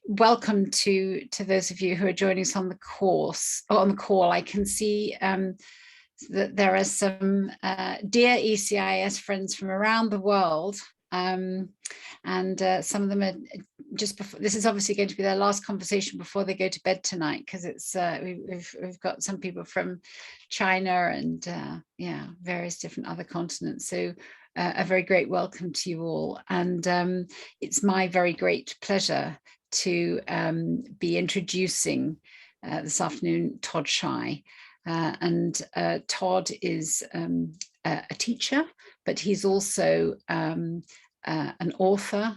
welcome to those of you who are joining us on the course or on the call. I can see that there are some dear ECIS friends from around the world, and some of them are just before. This is obviously going to be their last conversation before they go to bed tonight, because it's we've got some people from China and various different other continents. So a very great welcome to you all, and it's my very great pleasure to be introducing this afternoon Todd Shy. And Todd is a teacher, but he's also an author,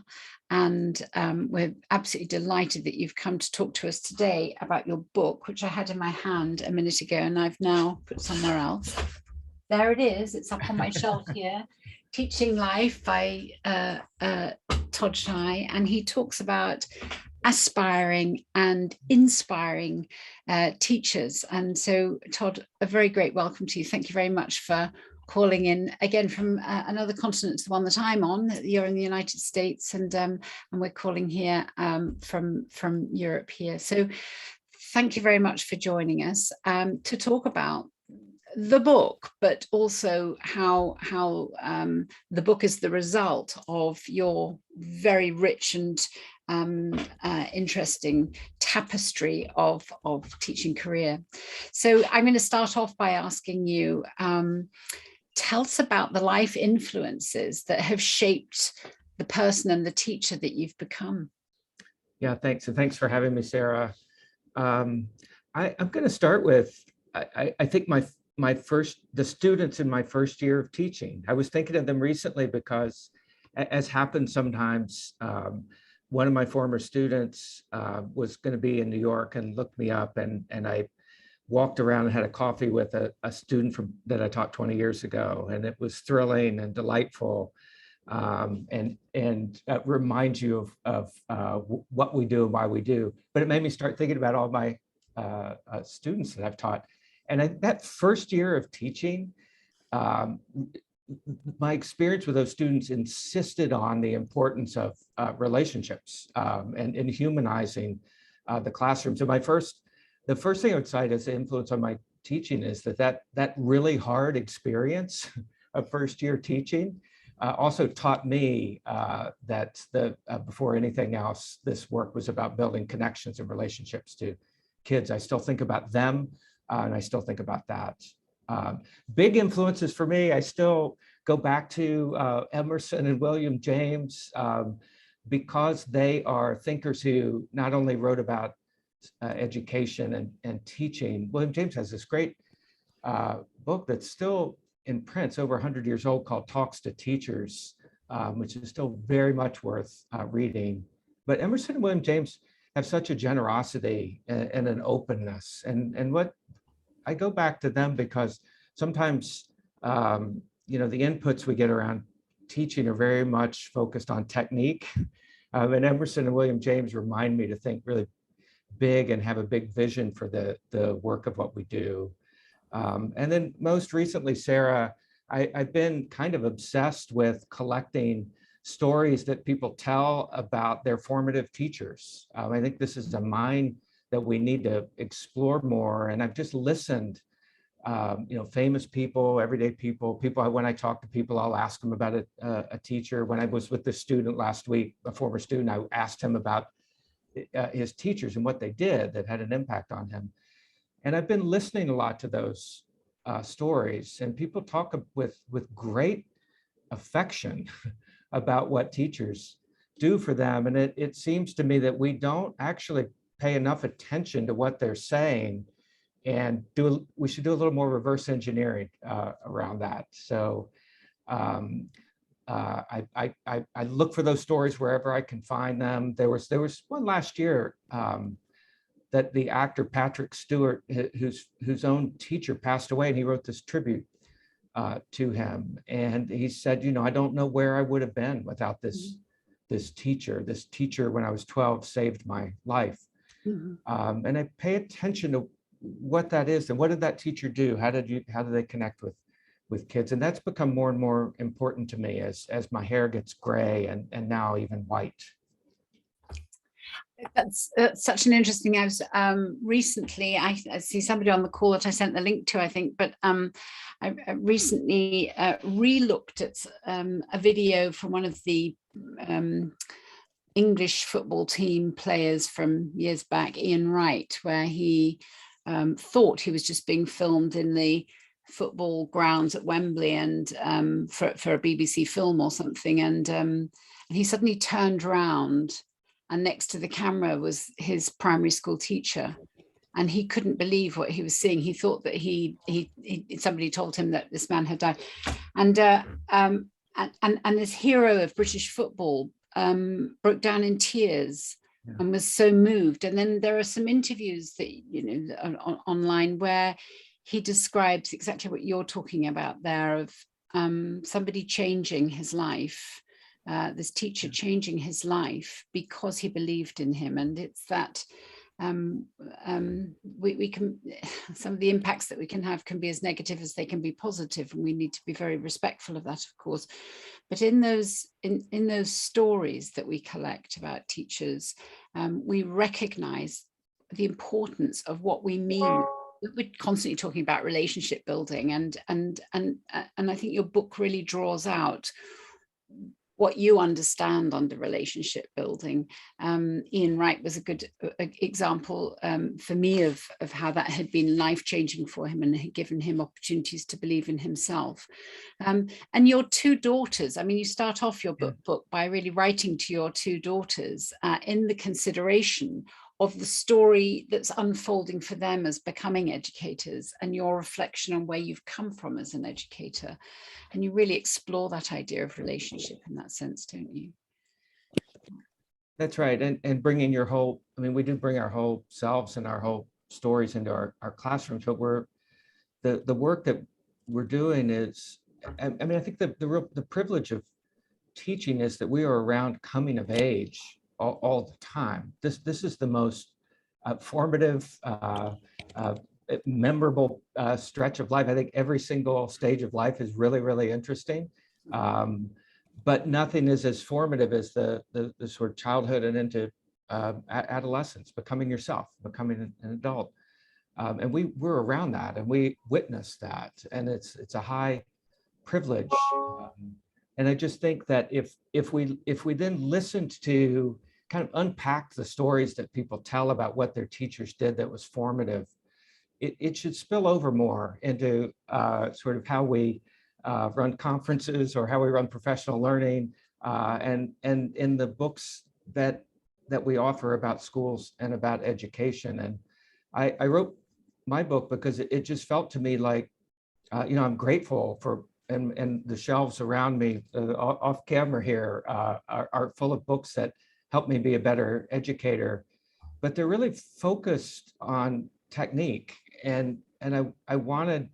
and we're absolutely delighted that you've come to talk to us today about your book, which I had in my hand a minute ago and I've now put somewhere else. There it is, it's up on my shelf here. Teaching Life by Todd Shy, and he talks about aspiring and inspiring teachers. And so, Todd, a very great welcome to you. Thank you very much for calling in again from another continent to the one that I'm on. You're in the United States, and we're calling here from Europe here. So thank you very much for joining us to talk about the book, but also how the book is the result of your very rich and interesting tapestry of teaching career. So I'm going to start off by asking you, tell us about the life influences that have shaped the person and the teacher that you've become. Yeah, thanks. And thanks for having me, Sarah. I'm going to start with, I think the students in my first year of teaching. I was thinking of them recently because, as happens sometimes, one of my former students was going to be in New York and looked me up, and I walked around and had a coffee with a student that I taught 20 years ago, and it was thrilling and delightful, and reminds you of what we do and why we do. But it made me start thinking about all my students that I've taught. And that first year of teaching, my experience with those students insisted on the importance of relationships and humanizing the classroom. So the first thing I would cite as the influence on my teaching is that really hard experience of first year teaching also taught me that before anything else, this work was about building connections and relationships to kids. I still think about them. And I still think about that. Big influences for me, I still go back to Emerson and William James, because they are thinkers who not only wrote about education and teaching. William James has this great book that's still in print, it's over 100 years old, called Talks to Teachers, which is still very much worth reading. But Emerson and William James have such a generosity and an openness, and what I go back to them because sometimes the inputs we get around teaching are very much focused on technique, and Emerson and William James remind me to think really big and have a big vision for the work of what we do. And then most recently, Sarah, I've been kind of obsessed with collecting stories that people tell about their formative teachers. I think this is a mind that we need to explore more. And I've just listened, famous people, everyday people, when I talk to people, I'll ask them about a teacher. When I was with this student last week, a former student, I asked him about his teachers and what they did that had an impact on him. And I've been listening a lot to those stories, and people talk with great affection about what teachers do for them. And it seems to me that we don't actually pay enough attention to what they're saying, and we should do a little more reverse engineering around that. So I look for those stories wherever I can find them. There was one last year that the actor Patrick Stewart, whose own teacher passed away, and he wrote this tribute to him. And he said, I don't know where I would have been without this teacher. This teacher, when I was 12, saved my life. Mm-hmm. And I pay attention to what that is, and what did that teacher do? How did they connect with kids? And that's become more and more important to me as my hair gets gray and now even white. That's such an interesting. I was recently, I see somebody on the call that I sent the link to, I think, but I recently re-looked at a video from one of the English football team players from years back, Ian Wright, where he thought he was just being filmed in the football grounds at Wembley and for a BBC film or something, and he suddenly turned around, and next to the camera was his primary school teacher, and he couldn't believe what he was seeing. He thought that somebody told him that this man had died, and this hero of British football broke down in tears. Yeah. And was so moved. And then there are some interviews that online where he describes exactly what you're talking about there, of somebody changing his life. This teacher changing his life because he believed in him. And it's that we can, some of the impacts that we can have can be as negative as they can be positive, and we need to be very respectful of that, of course. But in those stories that we collect about teachers, we recognize the importance of what we mean. We're constantly talking about relationship building, and I think your book really draws out what you understand under relationship building. Ian Wright was a good example for me of how that had been life-changing for him and had given him opportunities to believe in himself. And your two daughters, I mean, you start off your book by really writing to your two daughters in the consideration of the story that's unfolding for them as becoming educators, and your reflection on where you've come from as an educator. And you really explore that idea of relationship in that sense, don't you? That's right. And bringing your whole, I mean, we do bring our whole selves and our whole stories into our classrooms, but the work that we're doing is, I mean, I think the privilege of teaching is that we are around coming of age all the time. This is the most formative, memorable stretch of life. I think every single stage of life is really, really interesting, but nothing is as formative as the sort of childhood and into adolescence, becoming yourself, becoming an adult, and we're around that, and we witness that, and it's a high privilege. And I just think that if we then listened to kind of unpack the stories that people tell about what their teachers did that was formative, it should spill over more into sort of how we run conferences or how we run professional learning, and in the books that we offer about schools and about education. And I wrote my book because it just felt to me like, I'm grateful for, and the shelves around me off camera here are full of books that help me be a better educator, but they're really focused on technique. And I wanted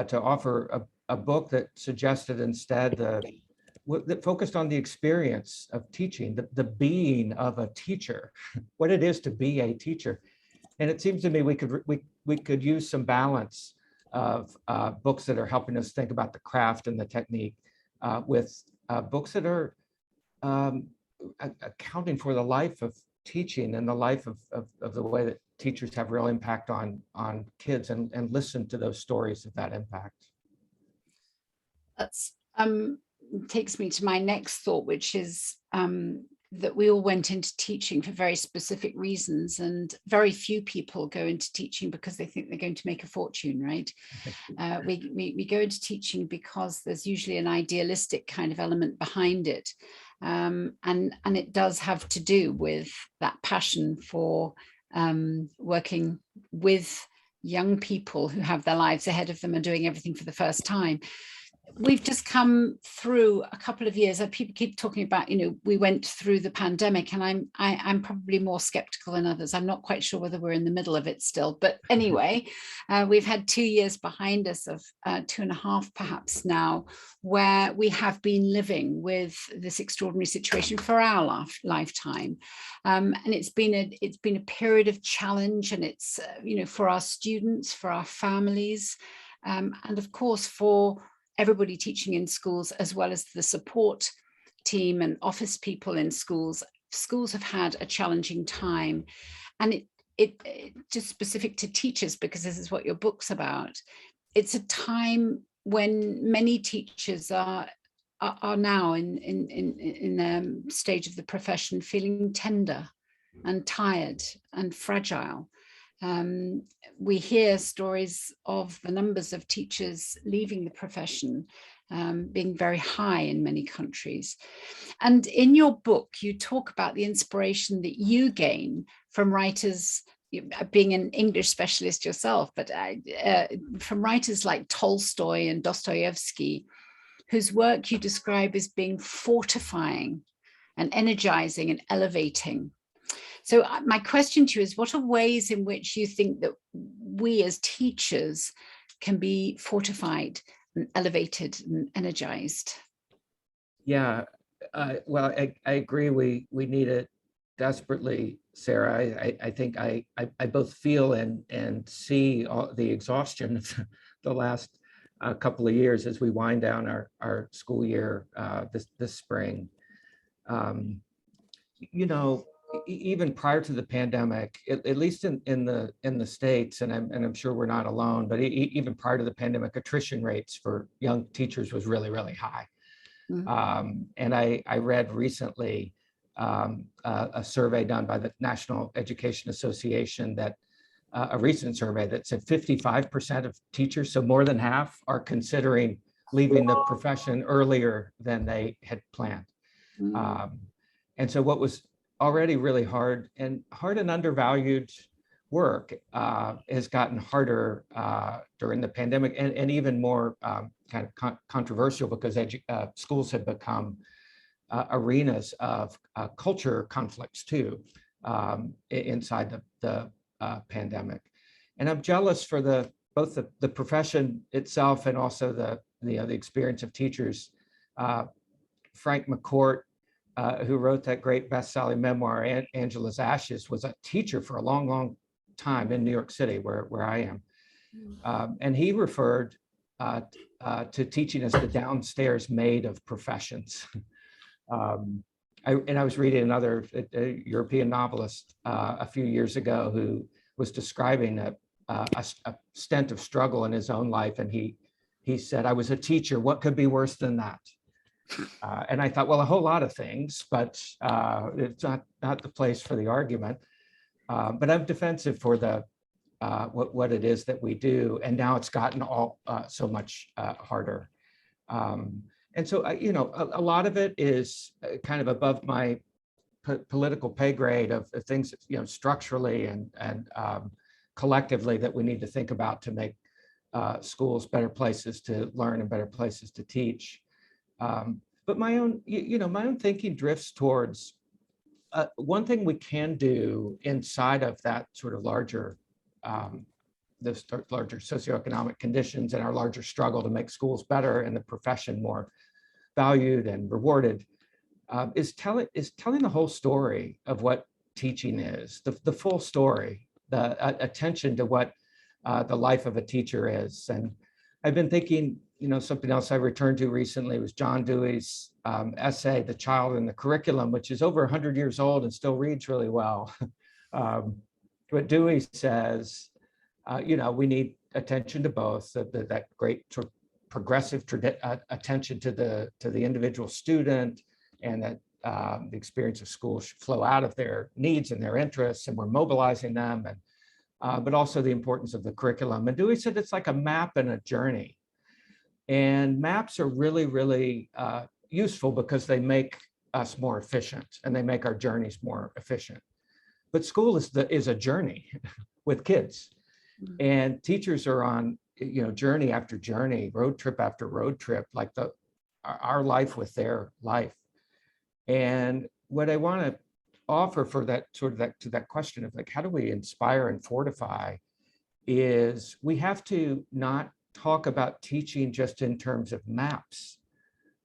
to offer a book that suggested instead that focused on the experience of teaching, the being of a teacher, what it is to be a teacher. And it seems to me we could use some balance of books that are helping us think about the craft and the technique with books that are accounting for the life of teaching and the life of the way that teachers have real impact on kids, and listen to those stories of that impact. That's takes me to my next thought, which is that we all went into teaching for very specific reasons, and very few people go into teaching because they think they're going to make a fortune, right? We go into teaching because there's usually an idealistic kind of element behind it, and it does have to do with that passion for working with young people who have their lives ahead of them and doing everything for the first time. We've just come through a couple of years. People keep talking about, we went through the pandemic, and I'm probably more skeptical than others. I'm not quite sure whether we're in the middle of it still, but anyway, we've had 2 years behind us, of 2.5 perhaps now, where we have been living with this extraordinary situation for our lifetime, and it's been a period of challenge, and it's for our students, for our families, and of course for everybody teaching in schools, as well as the support team and office people in schools. schools have had a challenging time, and it just specific to teachers, because this is what your book's about. It's a time when many teachers are now in a stage of the profession feeling tender and tired and fragile. We hear stories of the numbers of teachers leaving the profession being very high in many countries. And in your book, you talk about the inspiration that you gain from writers, being an English specialist yourself, but from writers like Tolstoy and Dostoevsky, whose work you describe as being fortifying and energizing and elevating. So my question to you is, what are ways in which you think that we as teachers can be fortified and elevated and energized? Yeah, well, I agree. We need it desperately, Sarah. I think I both feel and see all the exhaustion of the last couple of years as we wind down our school year this spring. You know, even prior to the pandemic, at least in the States, and I'm sure we're not alone, but even prior to the pandemic, attrition rates for young teachers was really, really high. Mm-hmm. And I read recently a survey done by the National Education Association that a recent survey that said 55% of teachers, so more than half, are considering leaving the profession earlier than they had planned. Mm-hmm. And so what was already really hard and undervalued work has gotten harder during the pandemic, and even more kind of controversial because schools have become arenas of culture conflicts too inside the pandemic. And I'm jealous for both the profession itself and also the experience of teachers. Frank McCourt, who wrote that great best-selling memoir, Angela's Ashes, was a teacher for a long, long time in New York City, where I am. And he referred to teaching as the downstairs maid of professions. I was reading another European novelist a few years ago who was describing a stint of struggle in his own life. And he said, "I was a teacher. What could be worse than that?" And I thought, well, a whole lot of things, but it's not the place for the argument. But I'm defensive for what it is that we do, and now it's gotten all so much harder. And so, a lot of it is kind of above my political pay grade of things, structurally and collectively that we need to think about to make schools better places to learn and better places to teach. But my own thinking drifts towards one thing we can do inside of that sort of larger, those larger socioeconomic conditions and our larger struggle to make schools better and the profession more valued and rewarded, is telling the whole story of what teaching is, the full story, the attention to what the life of a teacher is. And I've been thinking, something else I returned to recently was John Dewey's essay, The Child in the Curriculum, which is over 100 years old and still reads really well. But Dewey says, we need attention to both, that great sort of progressive attention to the individual student, and that the experience of school should flow out of their needs and their interests, and we're mobilizing them, and but also the importance of the curriculum. And Dewey said it's like a map and a journey. And maps are really, really useful because they make us more efficient and they make our journeys more efficient. But school is a journey with kids, and teachers are on journey after journey, road trip after road trip, like our life with their life. And what I want to offer for that to that question of like, how do we inspire and fortify, is we have to not talk about teaching just in terms of maps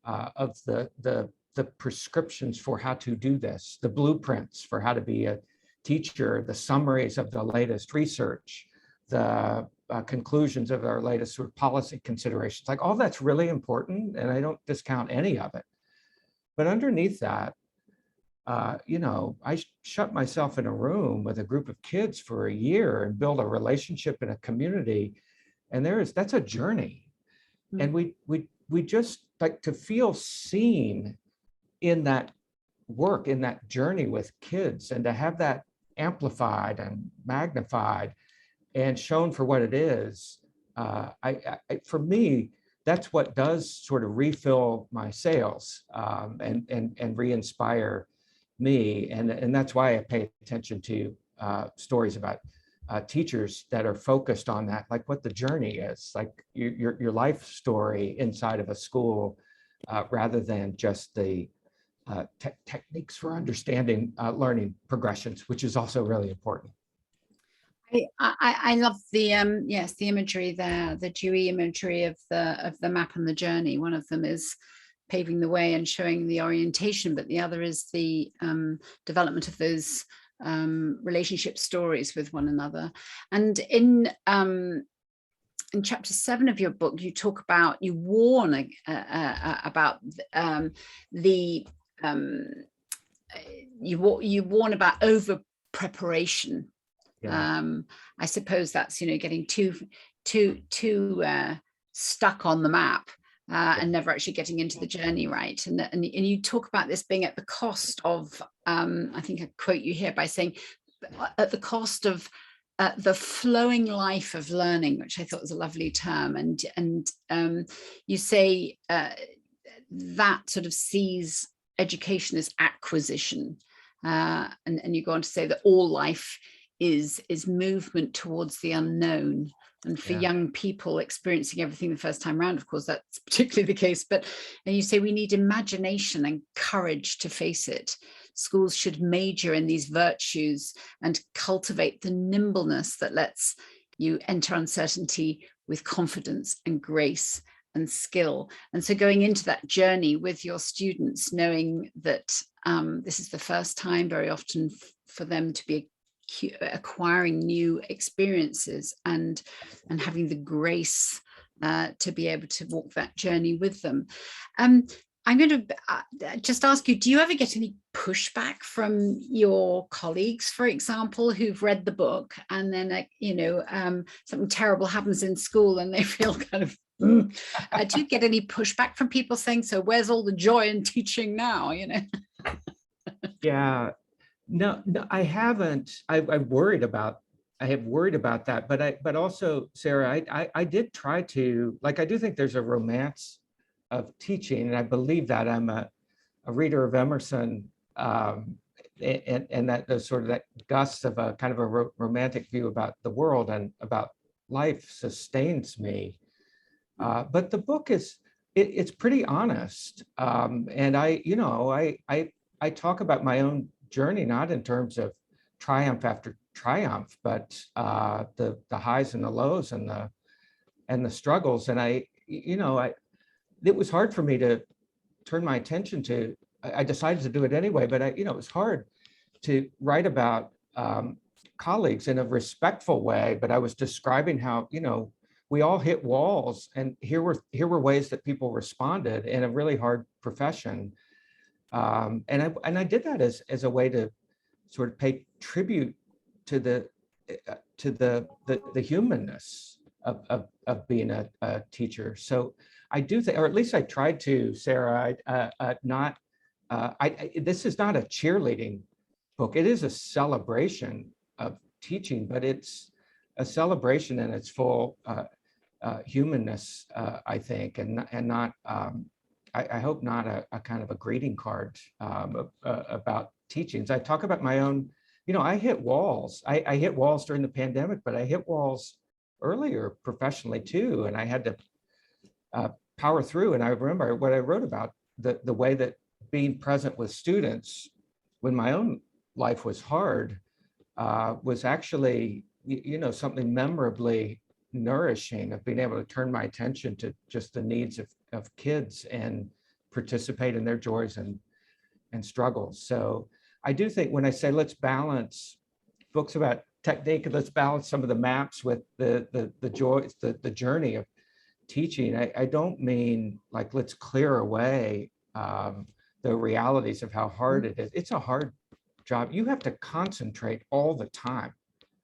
of the prescriptions for how to do this, the blueprints for how to be a teacher, the summaries of the latest research, the conclusions of our latest sort of policy considerations. Like, all that's really important, and I don't discount any of it. But underneath that, I shut myself in a room with a group of kids for a year and build a relationship in a community. And that's a journey. Mm-hmm. And we just like to feel seen in that work, in that journey with kids, and to have that amplified and magnified and shown for what it is. For me, that's what does sort of refill my sails and re-inspire me. And that's why I pay attention to stories about teachers that are focused on that, like what the journey is, like your life story inside of a school, rather than just the techniques for understanding learning progressions, which is also really important. I love the the imagery there, the Dewey imagery of the map and the journey. One of them is paving the way and showing the orientation, but the other is the development of those relationship stories with one another. And in chapter 7 of your book, you talk about, you warn about you warn about over preparation. Yeah. I suppose that's, getting too stuck on the map and never actually getting into the journey, right? And you talk about this being at the cost of, I think I quote you here by saying, at the cost of the flowing life of learning, which I thought was a lovely term. And you say that sort of sees education as acquisition, and you go on to say that all life is movement towards the unknown. And for young people experiencing everything the first time around, of course, that's particularly the case. And you say we need imagination and courage to face it. Schools should major in these virtues and cultivate the nimbleness that lets you enter uncertainty with confidence and grace and skill. And so going into that journey with your students, knowing that this is the first time very often for them to be acquiring new experiences and having the grace to be able to walk that journey with them. I'm going to just ask you, do you ever get any pushback from your colleagues, for example, who've read the book and then, something terrible happens in school and they feel kind of, do you get any pushback from people saying, so where's all the joy in teaching now, Yeah. No, I haven't. I have worried about that, but also, Sarah, I did try to, like, I do think there's a romance of teaching, and I believe that. I'm a reader of Emerson, and that there's sort of that gust of a kind of a romantic view about the world and about life sustains me. But the book it's pretty honest, and I talk about my own journey, not in terms of triumph after triumph, but the highs and the lows and the struggles. And it was hard for me to turn my attention to. I decided to do it anyway, but it was hard to write about colleagues in a respectful way. But I was describing how we all hit walls, and here were ways that people responded in a really hard profession. And I did that as a way to sort of pay tribute to the humanness of being a teacher. So I do think, or at least I tried to, Sarah. This is not a cheerleading book. It is a celebration of teaching, but it's a celebration in its full humanness, I think, and not. I hope not a kind of a greeting card about teachings. I talk about my own, I hit walls. I hit walls during the pandemic, but I hit walls earlier professionally too. And I had to power through. And I remember what I wrote about, the way that being present with students when my own life was hard was actually, something memorably nourishing, of being able to turn my attention to just the needs of kids and participate in their joys and struggles. So I do think when I say let's balance books about technique, and let's balance some of the maps with the joys, the journey of teaching, I don't mean like let's clear away the realities of how hard it is. It's a hard job. You have to concentrate all the time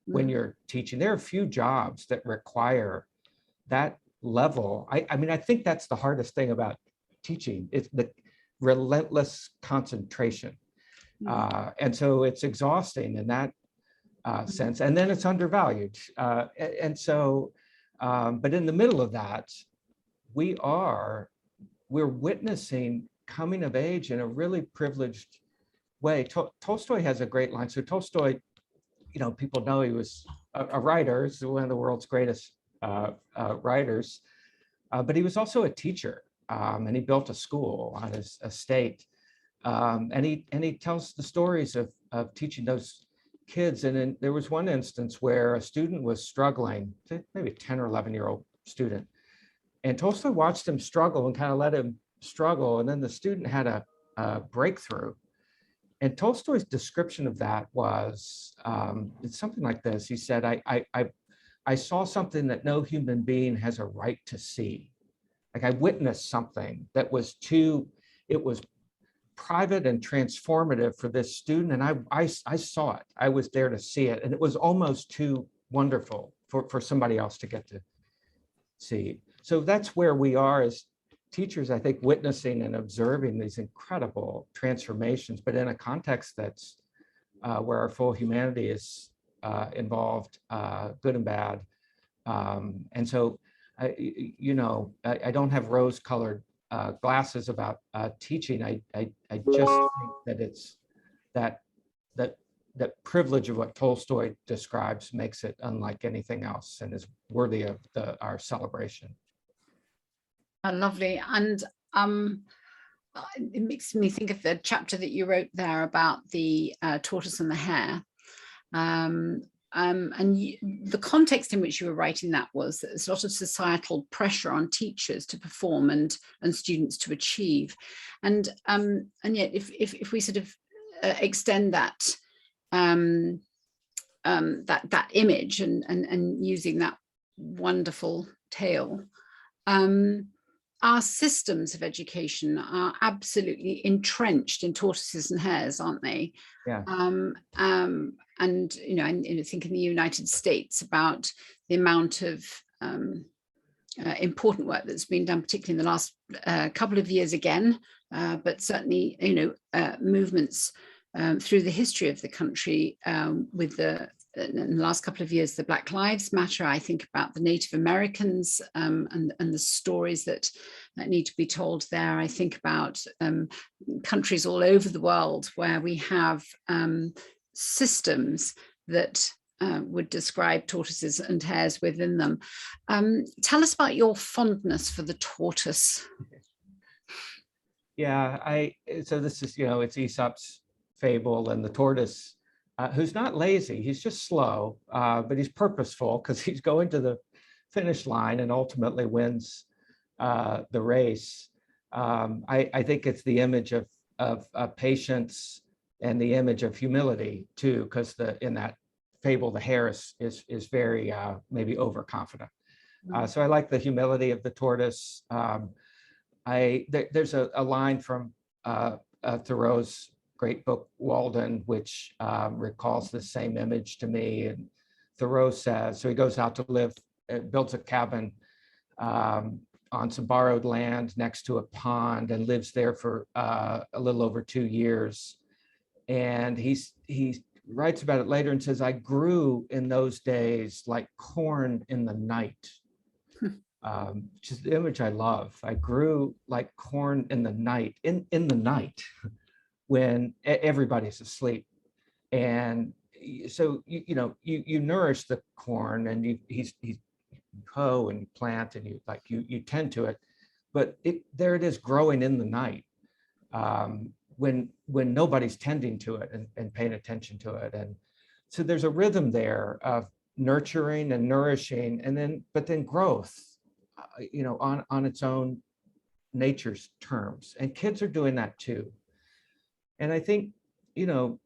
when you're teaching. There are a few jobs that require that level. I mean, I think that's the hardest thing about teaching. It's the relentless concentration. And so it's exhausting in that sense. And then it's undervalued. And so, but in the middle of that, we're witnessing coming of age in a really privileged way. Tolstoy has a great line. So Tolstoy, people know he was a writer. He's one of the world's greatest writers, but he was also a teacher, and he built a school on his estate. And he tells the stories of teaching those kids. And then there was one instance where a student was struggling, maybe a 10 or 11-year-old student. And Tolstoy watched him struggle and kind of let him struggle. And then the student had a breakthrough. And Tolstoy's description of that was, it's something like this. He said, I saw something that no human being has a right to see. Like I witnessed something that was it was private and transformative for this student. And I saw it. I was there to see it. And it was almost too wonderful for somebody else to get to see. So that's where we are as teachers, I think, witnessing and observing these incredible transformations, but in a context that's where our full humanity is involved, good and bad. And so, I don't have rose-colored glasses about teaching. I just think that it's that privilege of what Tolstoy describes makes it unlike anything else and is worthy of our celebration. Lovely. And it makes me think of the chapter that you wrote there about the tortoise and the hare. And the context in which you were writing that was that there's a lot of societal pressure on teachers to perform and students to achieve. And yet if we sort of extend that that image and using that wonderful tale, our systems of education are absolutely entrenched in tortoises and hares, aren't they? Yeah. And I think in the United States about the amount of important work that's been done, particularly in the last couple of years again, but certainly movements through the history of the country with in the last couple of years, the Black Lives Matter. I think about the Native Americans and the stories that need to be told there. I think about countries all over the world where we have systems that would describe tortoises and hares within them. Tell us about your fondness for the tortoise. Yeah, so this is, it's Aesop's fable, and the tortoise, who's not lazy, he's just slow, but he's purposeful because he's going to the finish line and ultimately wins the race. I think it's the image of patience and the image of humility too, because in that fable, the hare is very maybe overconfident. So I like the humility of the tortoise. There's a line from Thoreau's great book, Walden, which recalls the same image to me. And Thoreau says, so he goes out to live, builds a cabin on some borrowed land next to a pond and lives there for a little over 2 years. And he writes about it later and says, I grew in those days like corn in the night. Which is the image I love. I grew like corn in the night, in the night, when everybody's asleep. And so you nourish the corn, and you hoe and you plant and you tend to it, but there it is growing in the night, when nobody's tending to it and paying attention to it. And so there's a rhythm there of nurturing and nourishing, but then growth, on its own nature's terms. And kids are doing that too. And I think, the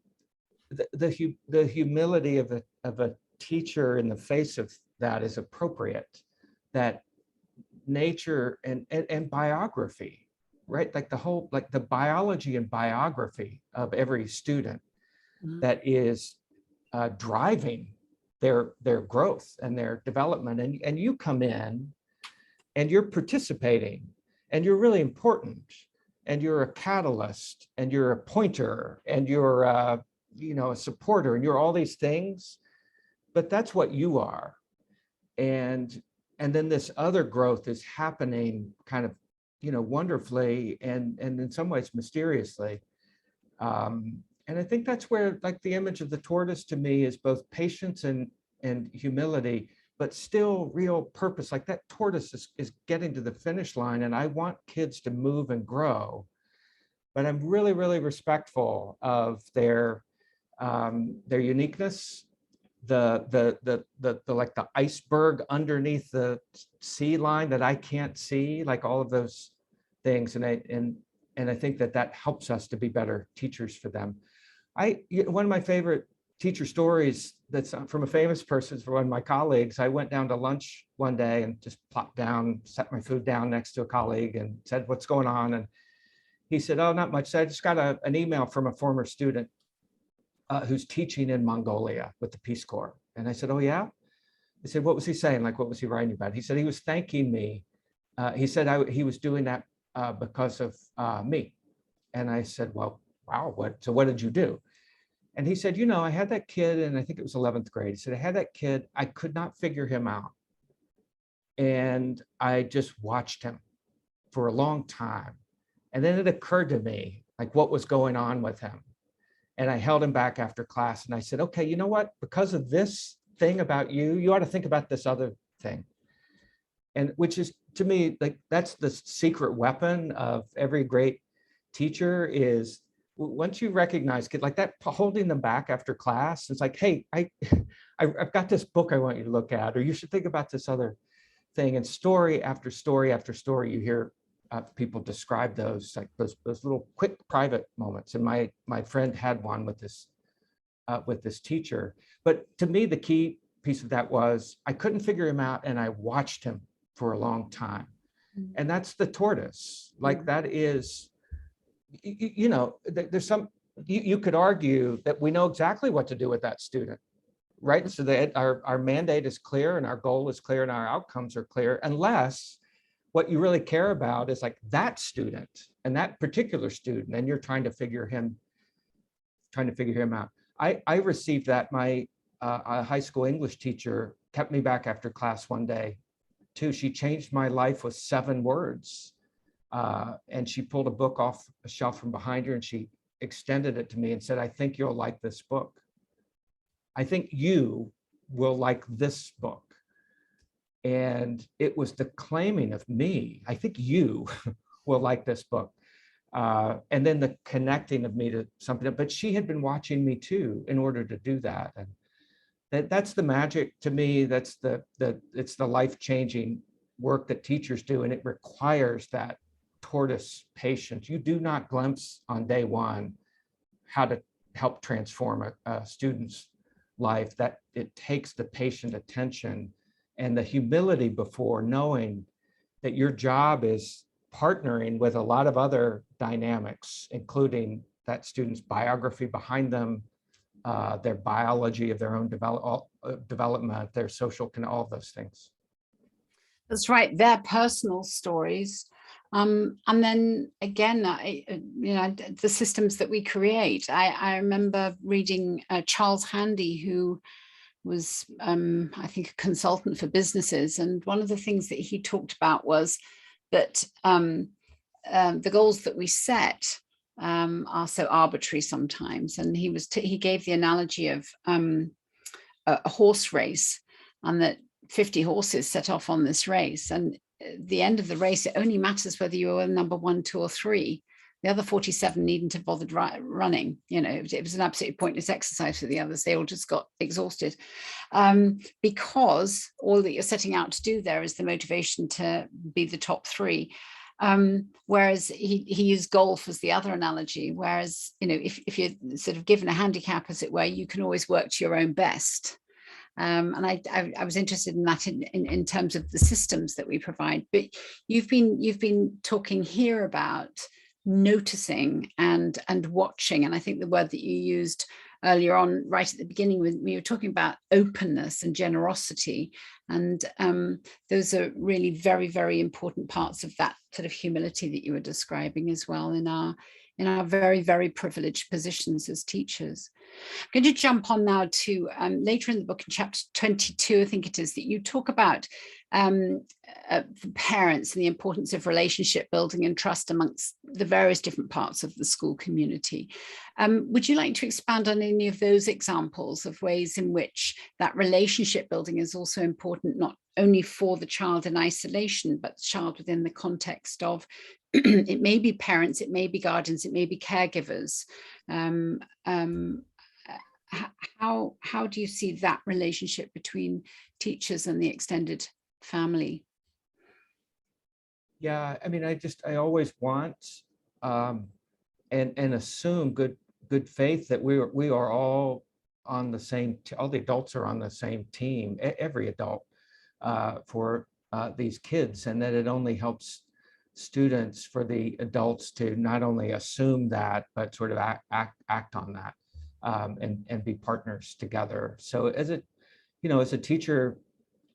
humility of a teacher in the face of that is appropriate. That nature and biography, right? Like the whole, like the biology and biography of every student that is driving their growth and their development. And you come in and you're participating and you're really important and you're a catalyst and you're a pointer and you're a supporter and you're all these things, but that's what you are. And then this other growth is happening kind of, wonderfully and in some ways mysteriously. And I think that's where, like, the image of the tortoise to me is both patience and humility, but still real purpose. Like that tortoise is getting to the finish line, and I want kids to move and grow, but I'm really, really respectful of their uniqueness, the like the iceberg underneath the sea line that I can't see, like all of those things, and I think that helps us to be better teachers for them. One of my favorite teacher stories that's from a famous person is from one of my colleagues. I went down to lunch one day and just plopped down, set my food down next to a colleague and said, "What's going on?" And he said, "Oh, not much. So I just got an email from a former student who's teaching in Mongolia with the Peace Corps." And I said, "Oh, yeah?" I said, "What was he saying? Like, what was he writing about?" He said he was thanking me. He said he was doing that because of me. And I said, "Well, wow, what did you do?" And he said, "I had that kid," and I think it was 11th grade. He said, "I had that kid, I could not figure him out. And I just watched him for a long time. And then it occurred to me, like, what was going on with him. And I held him back after class and I said, okay, you know what? Because of this thing about you, you ought to think about this other thing." And which is, to me, like, that's the secret weapon of every great teacher is once you recognize kids like that, holding them back after class, it's like, "Hey, I've got this book I want you to look at, or you should think about this other thing." And story after story after story, you hear people describe those, like those little quick private moments. And my friend had one with this teacher. But to me, the key piece of that was I couldn't figure him out, and I watched him for a long time. And that's the tortoise. Like that is, there's some, you could argue that we know exactly what to do with that student, right? So that our mandate is clear and our goal is clear and our outcomes are clear, unless what you really care about is like that student and that particular student, and you're trying to figure him out. I received that. My high school English teacher kept me back after class one day too. She changed my life with 7 words. And she pulled a book off a shelf from behind her and she extended it to me and said, "I think you'll like this book. I think you will like this book." And it was the claiming of me. "I think you will like this book." And then the connecting of me to something. But she had been watching me too in order to do that. And that's the magic to me. That's it's the life-changing work that teachers do. And it requires that tortoise patience. You do not glimpse on day one how to help transform a student's life. That it takes the patient attention and the humility before, knowing that your job is partnering with a lot of other dynamics, including that student's biography behind them, their biology of their own development, their social, all of those things. That's right, their personal stories. And then again, the systems that we create. I remember reading Charles Handy, who was, I think, a consultant for businesses. And one of the things that he talked about was that the goals that we set are so arbitrary sometimes. And he gave the analogy of a horse race, and that 50 horses set off on this race. And at the end of the race, it only matters whether you were number 1, 2, or 3. The other 47 needn't have bothered running. It was an absolutely pointless exercise for the others. They all just got exhausted, because all that you're setting out to do there is the motivation to be the top 3. Whereas he used golf as the other analogy. Whereas, if you're sort of given a handicap, as it were, you can always work to your own best. And I was interested in that in terms of the systems that we provide. But you've been talking here about noticing and watching, and I think the word that you used earlier on, right at the beginning, when we were talking about openness and generosity, and those are really very, very important parts of that sort of humility that you were describing as well in our very, very privileged positions as teachers. I'm going to jump on now to later in the book, in chapter 22, I think it is, that you talk about parents and the importance of relationship building and trust amongst the various different parts of the school community. Would you like to expand on any of those examples of ways in which that relationship building is also important, not only for the child in isolation, but the child within the context of it may be parents, it may be guardians, it may be caregivers. How do you see that relationship between teachers and the extended family? Yeah, I mean, I always want and assume good faith that we are all on the same, all the adults are on the same team, every adult for these kids, and that it only helps students for the adults to not only assume that, but sort of act on that. And be partners together. So as a teacher,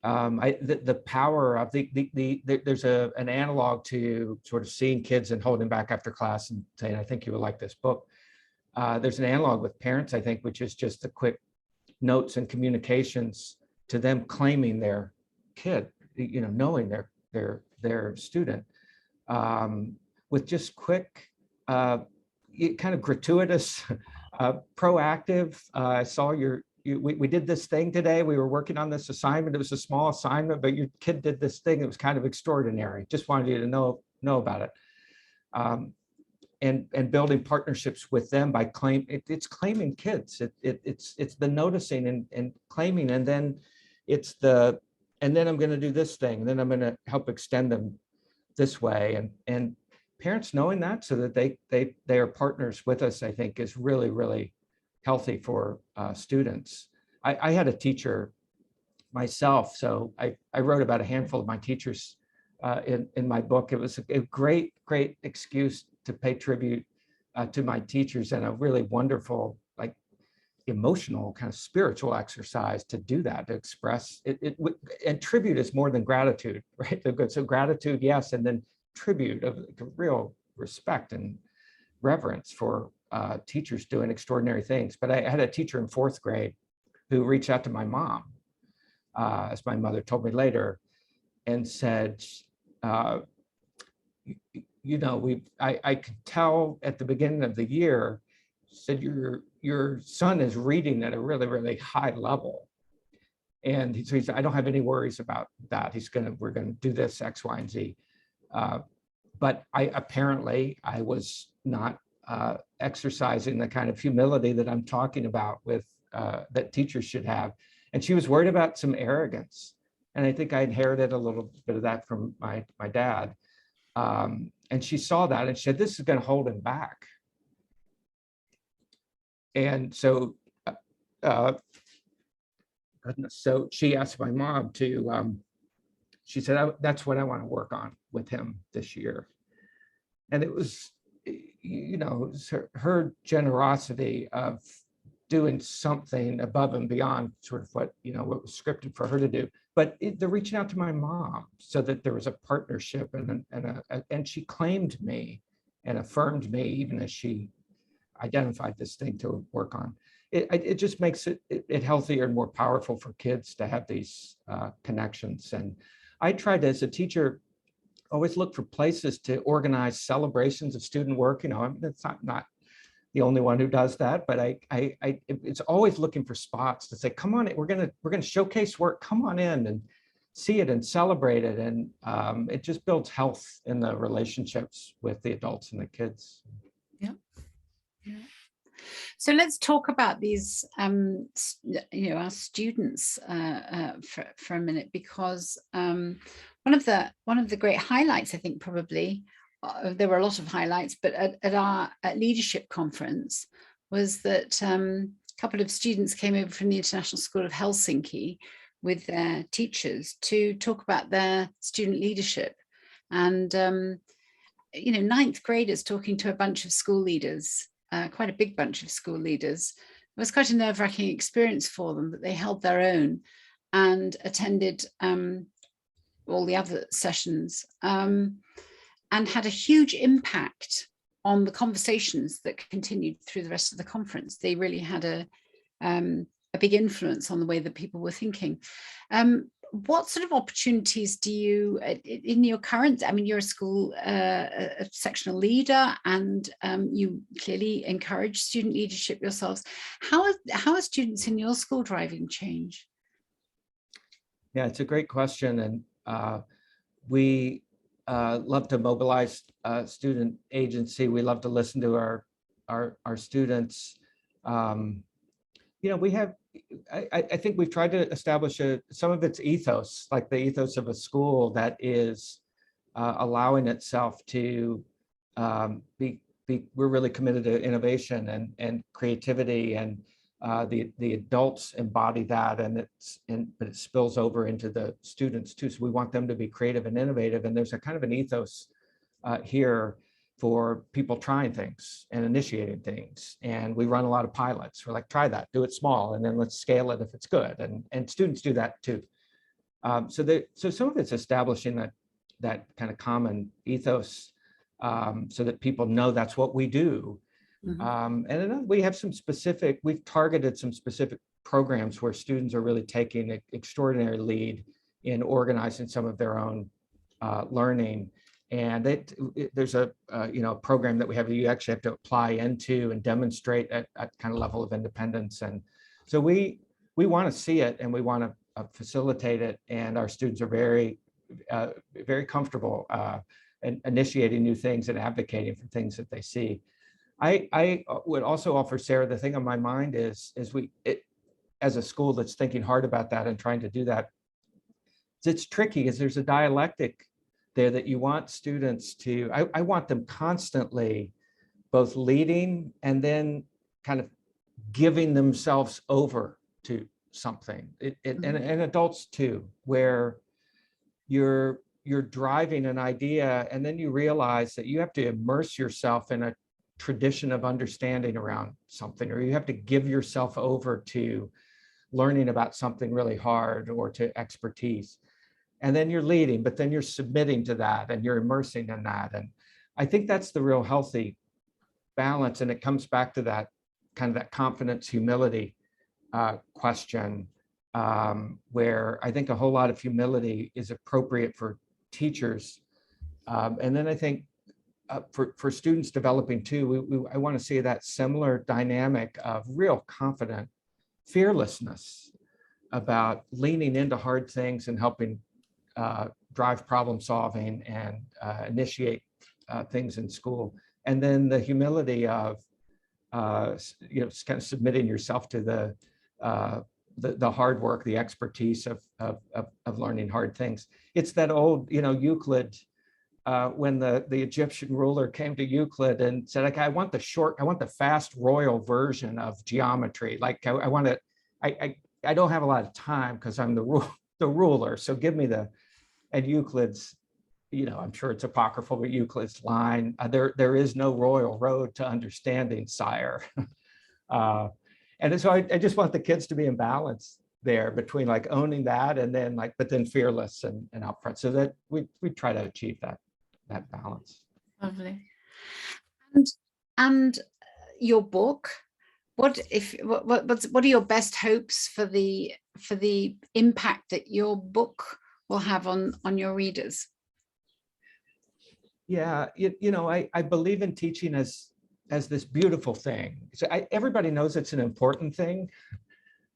the power of there's an analog to sort of seeing kids and holding back after class and saying, I think you would like this book. There's an analog with parents, I think, which is just the quick notes and communications to them claiming their kid, knowing their student, with just quick, kind of gratuitous, proactive. I saw we did this thing today. We were working on this assignment. It was a small assignment, but your kid did this thing. It was kind of extraordinary. Just wanted you to know about it. And building partnerships with them by it's claiming kids. It's the noticing and claiming, and then and then I'm going to do this thing. And then I'm going to help extend them this way. And parents knowing that so that they are partners with us, I think, is really, really healthy for students. I had a teacher myself, so I wrote about a handful of my teachers in my book. It was a great excuse to pay tribute to my teachers, and a really wonderful, like, emotional kind of spiritual exercise to do that, to express it. And tribute is more than gratitude, right? So gratitude, yes, and then tribute of real respect and reverence for teachers doing extraordinary things. But I had a teacher in 4th grade who reached out to my mom, as my mother told me later, and said, I could tell at the beginning of the year, said, your son is reading at a really, really high level. And so he said, I don't have any worries about that. We're gonna do this X, Y, and Z. But I was not exercising the kind of humility that I'm talking about with that teachers should have. And she was worried about some arrogance. And I think I inherited a little bit of that from my dad. And she saw that and she said, this is going to hold him back. And so, so she asked my mom to, she said, that's what I want to work on with him this year. And it was, her generosity of doing something above and beyond sort of what was scripted for her to do. But the reaching out to my mom so that there was a partnership and she claimed me and affirmed me, even as she identified this thing to work on. It just makes it healthier and more powerful for kids to have these connections. And I tried, as a teacher, always look for places to organize celebrations of student work. It's not the only one who does that, but it's always looking for spots to say, come on, we're gonna showcase work. Come on in and see it and celebrate it, and it just builds health in the relationships with the adults and the kids. Yeah. So let's talk about these, our students for a minute, because one of the great highlights, I think, probably, there were a lot of highlights, but at our leadership conference, was that couple of students came over from the International School of Helsinki with their teachers to talk about their student leadership. And, you know, ninth graders talking to a bunch of school leaders, quite a big bunch of school leaders. It was quite a nerve-wracking experience for them, but they held their own and attended all the other sessions and had a huge impact on the conversations that continued through the rest of the conference. They really had a big influence on the way that people were thinking. What sort of opportunities do you, in your current, I mean, you're a school, a sectional leader, and you clearly encourage student leadership yourselves. How are students in your school driving change? Yeah, it's a great question. And we love to mobilize student agency. We love to listen to our students. You know, we have, I think we've tried to establish some of its ethos, like the ethos of a school that is allowing itself to we're really committed to innovation and creativity, and the adults embody that, but it spills over into the students too. So we want them to be creative and innovative, and there's a kind of an ethos here for people trying things and initiating things. And we run a lot of pilots. We're like, try that, do it small, and then let's scale it if it's good. And students do that too. So some of it's establishing that kind of common ethos so that people know that's what we do. And then we have we've targeted some specific programs where students are really taking an extraordinary lead in organizing some of their own learning. And there's a program that we have that you actually have to apply into and demonstrate at kind of level of independence. And so we want to see it, and we want to facilitate it. And our students are very, very comfortable in initiating new things and advocating for things that they see. I would also offer, Sarah, the thing on my mind is as a school that's thinking hard about that and trying to do that, it's tricky, is there's a dialectic there that you want students to, I want them constantly both leading and then kind of giving themselves over to something, and adults too, where you're driving an idea and then you realize that you have to immerse yourself in a tradition of understanding around something, or you have to give yourself over to learning about something really hard or to expertise. And then you're leading, but then you're submitting to that and you're immersing in that. And I think that's the real healthy balance. And it comes back to that kind of that confidence, humility question, where I think a whole lot of humility is appropriate for teachers. And then I think for students developing too, I want to see that similar dynamic of real confident fearlessness about leaning into hard things and helping drive problem solving and initiate things in school. And then the humility of just kind of submitting yourself to the hard work, the expertise of learning hard things. It's that old, Euclid, when the Egyptian ruler came to Euclid and said, like, I want the fast royal version of geometry. Like I want to, I don't have a lot of time because I'm the ruler. So give me and Euclid's, I'm sure it's apocryphal, but Euclid's line, there is no royal road to understanding, sire. And so I just want the kids to be in balance there between like owning that and then but then fearless and upfront, so that we try to achieve that balance. Lovely. And your book, what are your best hopes for the impact that your book will have on your readers? Yeah, I believe in teaching as this beautiful thing. So everybody knows it's an important thing.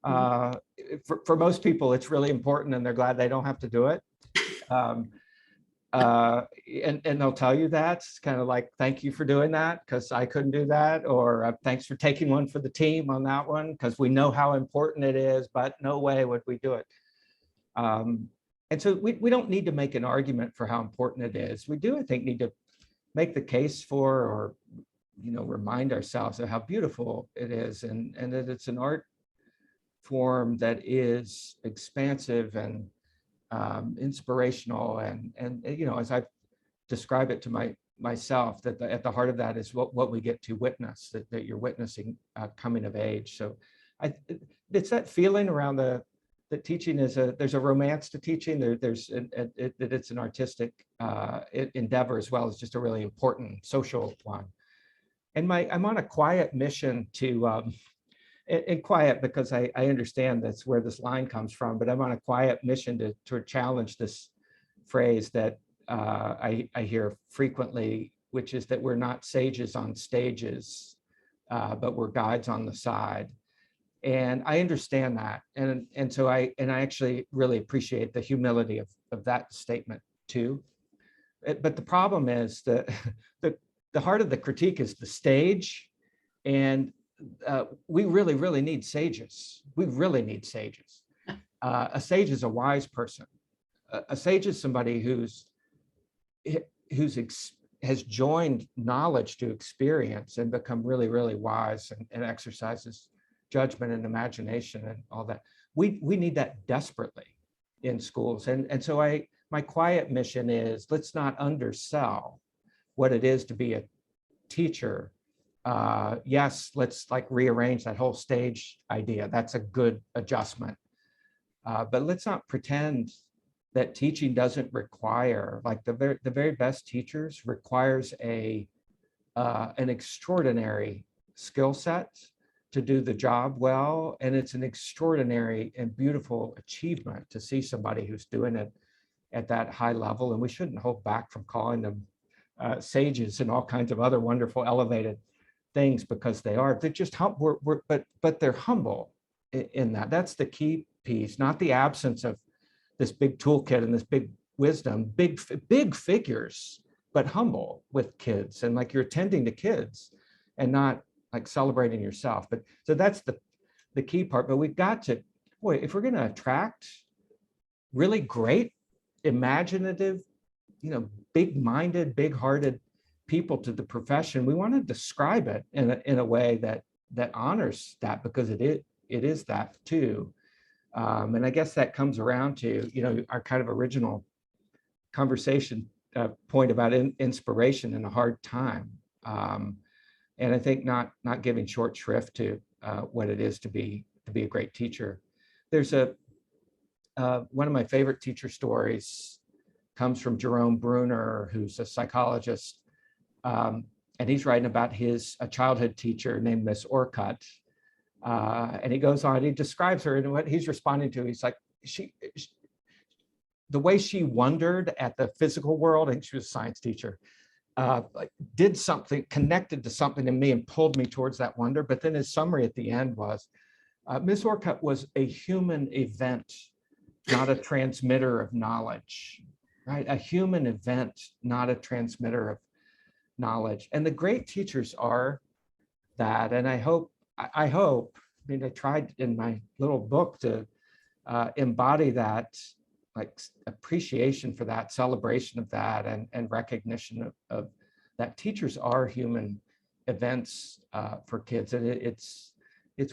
For most people, it's really important, and they're glad they don't have to do it. And they'll tell you that. It's kind of like, thank you for doing that because I couldn't do that, or thanks for taking one for the team on that one because we know how important it is, but no way would we do it. And so we don't need to make an argument for how important it is. We do, I think, need to make the case for, or remind ourselves of how beautiful it is, and that it's an art form that is expansive and inspirational, and as I've described it to myself, that at the heart of that is what we get to witness, that you're witnessing coming of age. So it's that feeling around that teaching is there's a romance to teaching. That it's an artistic endeavor as well as just a really important social one. And I'm on a quiet mission to, and quiet because I understand that's where this line comes from, but I'm on a quiet mission to challenge this phrase that I hear frequently, which is that we're not sages on stages, but we're guides on the side. And I understand that. And so I actually really appreciate the humility of that statement too. But the problem is that the heart of the critique is the stage. And we really, really need sages. We really need sages. A sage is a wise person. A sage is somebody has joined knowledge to experience and become really, really wise and exercises judgment and imagination and all that. We need that desperately in schools. And so my quiet mission is, let's not undersell what it is to be a teacher. Yes, let's rearrange that whole stage idea. That's a good adjustment. But let's not pretend that teaching doesn't require, the very best teachers requires an extraordinary skill set to do the job well. And it's an extraordinary and beautiful achievement to see somebody who's doing it at that high level. And we shouldn't hold back from calling them sages and all kinds of other wonderful elevated things, because they're just humble, but they're humble in that. That's the key piece, not the absence of this big toolkit and this big wisdom, big figures, but humble with kids, and you're attending to kids and not celebrating yourself. But so that's the key part. But we've got to, if we're going to attract really great, imaginative, big-minded, big-hearted people to the profession, we want to describe it in a way that honors that, because it is that too. And I guess that comes around to, our kind of original conversation point about inspiration in a hard time. And I think not giving short shrift to what it is to be a great teacher. There's one of my favorite teacher stories comes from Jerome Bruner, who's a psychologist. And he's writing about a childhood teacher named Miss Orcutt. And he goes on, he describes her, and what he's responding to, he's like, the way she wondered at the physical world, and she was a science teacher, did something, connected to something in me and pulled me towards that wonder. But then his summary at the end was, Miss Orcutt was a human event, not a transmitter of knowledge, right? A human event, not a transmitter of knowledge. And the great teachers are that. And I hope, I tried in my little book to embody that, appreciation for that, celebration of that, and recognition of that teachers are human events for kids. And it's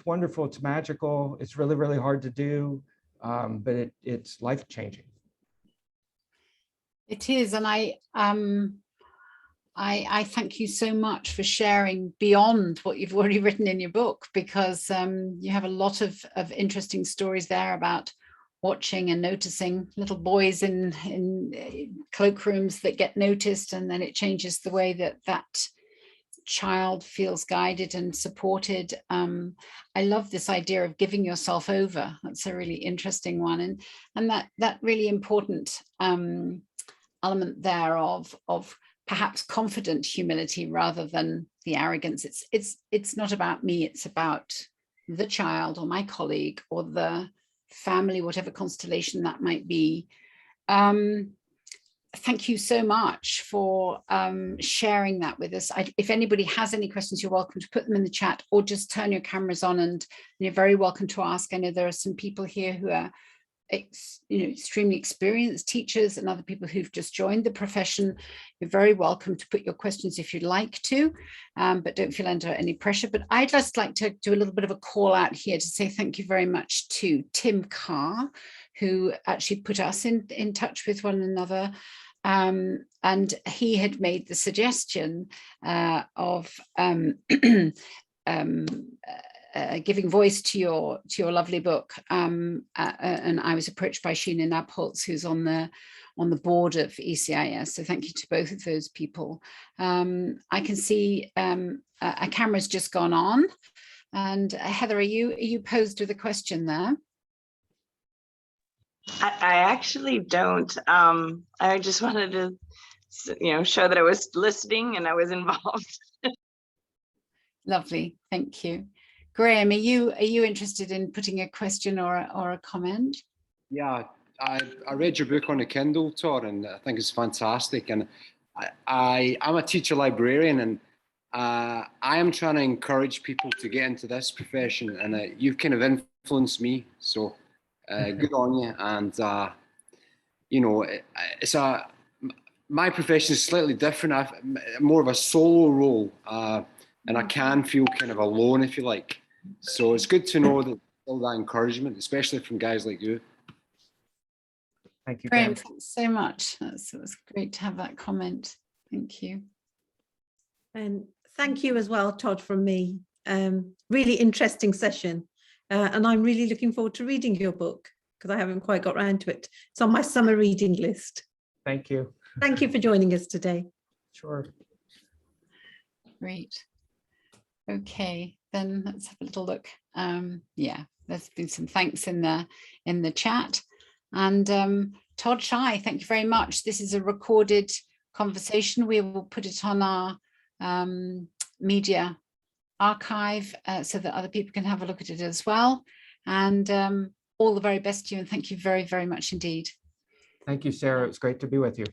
wonderful, it's magical, it's really, really hard to do, but it's life-changing. It is, and I thank you so much for sharing beyond what you've already written in your book, because you have a lot of interesting stories there about watching and noticing little boys in cloakrooms that get noticed, and then it changes the way that child feels guided and supported. I love this idea of giving yourself over. That's a really interesting one, and that really important element there of perhaps confident humility rather than the arrogance. It's not about me, it's about the child or my colleague or the family, whatever constellation that might be. Thank you so much for sharing that with us. If anybody has any questions, you're welcome to put them in the chat, or just turn your cameras on and you're very welcome to ask. I know there are some people here who are extremely experienced teachers and other people who've just joined the profession. You're very welcome to put your questions if you'd like to, but don't feel under any pressure. But I'd just like to do a little bit of a call out here to say thank you very much to Tim Carr, who actually put us in touch with one another. And he had made the suggestion of giving voice to your lovely book, and I was approached by Sheena Nabholz, who's on the board of ECIS. So thank you to both of those people. I can see a camera's just gone on, and Heather, are you posed with a question there? I actually don't. I just wanted to, show that I was listening and I was involved. Lovely, thank you. Graham, are you interested in putting a question or a comment? Yeah, I read your book on the Kindle, Todd, and I think it's fantastic. And I'm a teacher librarian, and I am trying to encourage people to get into this profession, and you've kind of influenced me. So good on you. And my profession is slightly different. I'm more of a solo role, and I can feel kind of alone, if you like. So it's good to know that all that encouragement, especially from guys like you. Thank you, Graham, thanks so much. It was great to have that comment. Thank you. And thank you as well, Todd, from me. Really interesting session. And I'm really looking forward to reading your book because I haven't quite got around to it. It's on my summer reading list. Thank you. Thank you for joining us today. Sure. Great. Okay, then let's have a little look. Yeah, there's been some thanks in the chat. And Todd Shy, thank you very much. This is a recorded conversation. We will put it on our media archive so that other people can have a look at it as well. And all the very best to you, and thank you very, very much indeed. Thank you, Sarah. It was great to be with you.